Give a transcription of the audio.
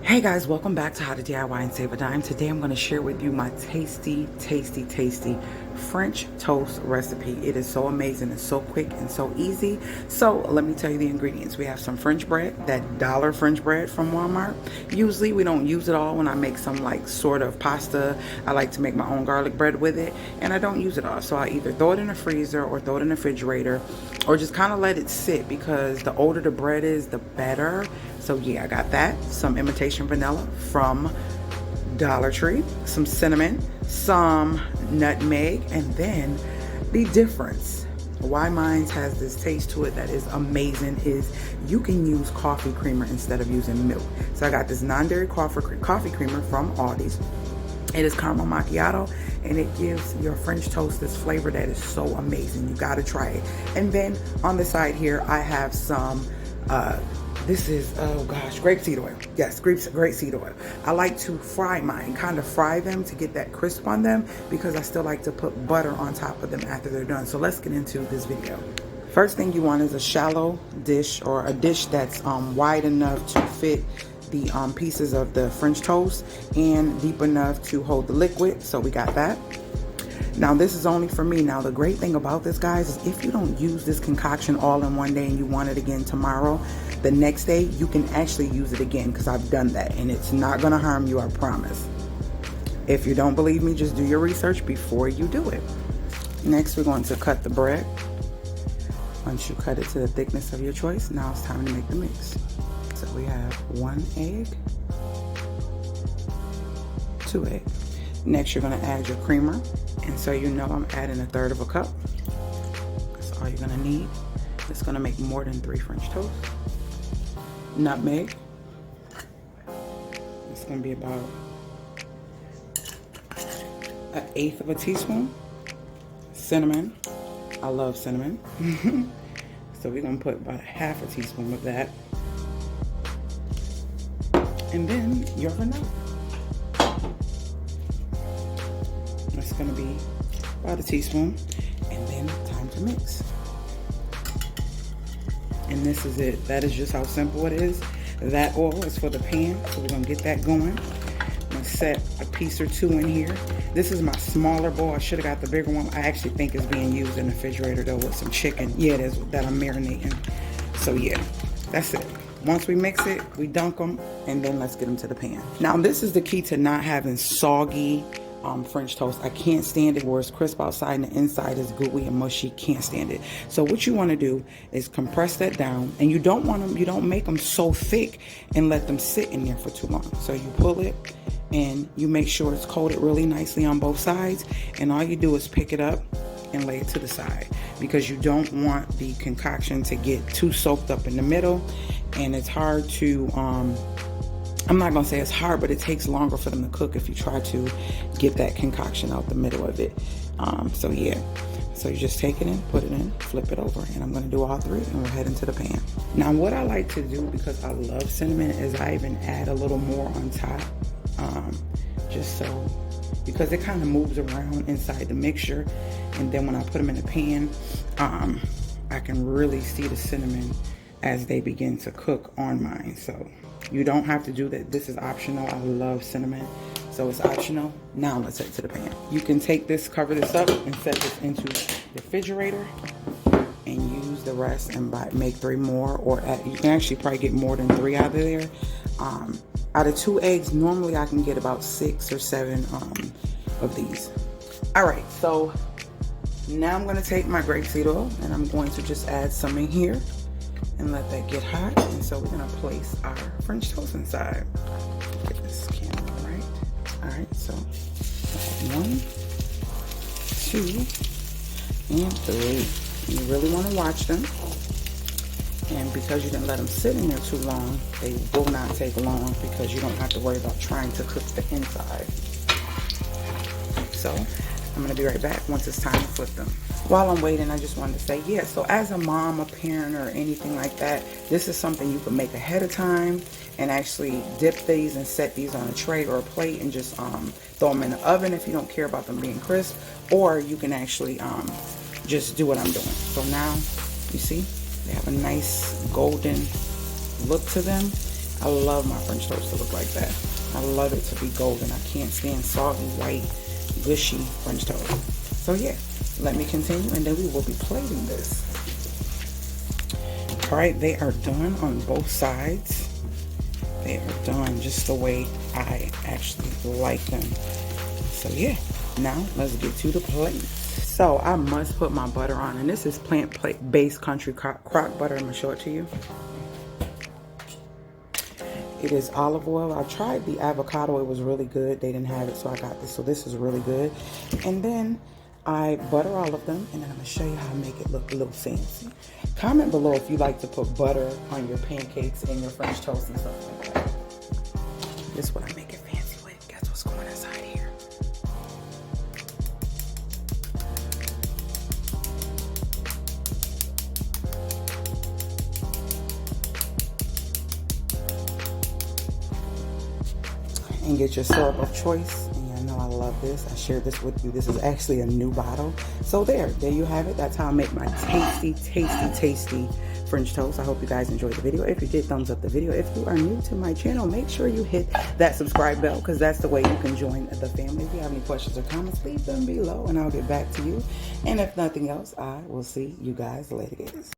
Hey guys, welcome back to How to DIY and Save a Dime. Today I'm going to share with you my tasty French toast recipe. It is so amazing, it's so quick and so easy. So let me tell you the ingredients. We have some French bread, that dollar French bread from Walmart. Usually we don't use it all when I make some like sort of pasta. I like to make my own garlic bread with it, and I don't use it all. So I either throw it in the freezer or throw it in the refrigerator, or just kind of let it sit, because the older the bread is, the better. So yeah, I got that. Some imitation vanilla from Dollar Tree, some cinnamon, some nutmeg, and then the difference, why mine has this taste to it that is amazing, is you can use coffee creamer instead of using milk. So I got this non-dairy coffee creamer from Aldi's. It is caramel macchiato, and it gives your French toast this flavor that is so amazing. You gotta try it. And then on the side here, I have some this is, oh gosh, grapeseed oil. Yes, grapeseed oil. I like to fry mine, kind of fry them to get that crisp on them, because I still like to put butter on top of them after they're done. So let's get into this video. First thing you want is a shallow dish, or a dish that's wide enough to fit the pieces of the French toast and deep enough to hold the liquid. So we got that. Now this is only for me. Now the great thing about this, guys, is if you don't use this concoction all in one day and you want it again tomorrow, the next day you can actually use it again, because I've done that and it's not gonna harm you, I promise. If you don't believe me, just do your research before you do it. Next, we're going to cut the bread. Once you cut it to the thickness of your choice, now it's time to make the mix. So we have 1 egg, 2 eggs. Next, you're gonna add your creamer. And so you know I'm adding 1/3 of a cup. That's all you're gonna need. It's gonna make more than 3 French toasts. Nutmeg. It's gonna be about 1/8 of a teaspoon. Cinnamon. I love cinnamon. So we're gonna put about 1/2 a teaspoon of that. And then your vanilla. It's gonna be about 1 teaspoon, and then time to mix. And this is it. That is just how simple it is. That oil is for the pan, so we're gonna get that going. I'm gonna set a piece or 2 in here. This is my smaller bowl. I should have got the bigger one. I actually think it's being used in the refrigerator though, with some chicken. Yeah, it is, that I'm marinating. So yeah, that's it. Once we mix it, we dunk them, and then let's get them to the pan. Now this is the key to not having soggy French toast. I can't stand it where it's crisp outside and the inside is gooey and mushy. Can't stand it. So what you want to do is compress that down, and you don't make them so thick and let them sit in there for too long. So you pull it and you make sure it's coated really nicely on both sides, and all you do is pick it up and lay it to the side, because you don't want the concoction to get too soaked up in the middle, and it's hard to I'm not gonna say it's hard, but it takes longer for them to cook if you try to get that concoction out the middle of it. So yeah, so you just take it in, put it in, flip it over, and I'm gonna do all 3, and we're heading to the pan. Now what I like to do, because I love cinnamon, is I even add a little more on top, just so, because it kind of moves around inside the mixture, and then when I put them in the pan, I can really see the cinnamon as they begin to cook on mine. So you don't have to do that. This is optional. I love cinnamon, so it's optional. Now let's head to the pan. You can take this, cover this up, and set this into the refrigerator, and use the rest and make 3 more, or you can actually probably get more than 3 out of there. Out of 2 eggs, normally I can get about 6 or 7 of these. All right, so now I'm gonna take my grapeseed oil, and I'm going to just add some in here and let that get hot. And so we're gonna place our French toast inside. Get this camera right. All right, so 1, 2, and 3. You really want to watch them, and because you didn't let them sit in there too long, they will not take long, because you don't have to worry about trying to cook the inside. So I'm gonna be right back once it's time to flip them. While I'm waiting, I just wanted to say, yeah, so as a mom, a parent, or anything like that, this is something you can make ahead of time and actually dip these and set these on a tray or a plate, and just throw them in the oven if you don't care about them being crisp, or you can actually just do what I'm doing. So now, you see, they have a nice golden look to them, I love my French toast to look like that. I love it to be golden. I can't stand soggy, white, gushy French toast. So yeah, let me continue and then we will be plating this. All right, they are done on both sides. They are done just the way I actually like them. So yeah, now let's get to the plate. So I must put my butter on, and this is plant-based country crock butter. I'm gonna show it to you. It is olive oil. I tried the avocado, it was really good. They didn't have it, so I got this. So this is really good. And then I butter all of them, and then I'm gonna show you how to make it look a little fancy. Comment below if you like to put butter on your pancakes and your French toast and stuff like that. This is what I make it fancy with. Guess what's going inside here? And get your syrup of choice. And I know I love this. I shared this with you. This is actually a new bottle. So there you have it. That's how I make my tasty French toast. I hope you guys enjoyed the video. If you did, thumbs up the video. If you are new to my channel, make sure you hit that subscribe bell, because that's the way you can join the family. If you have any questions or comments, leave them below and I'll get back to you. And if nothing else, I will see you guys later, guys.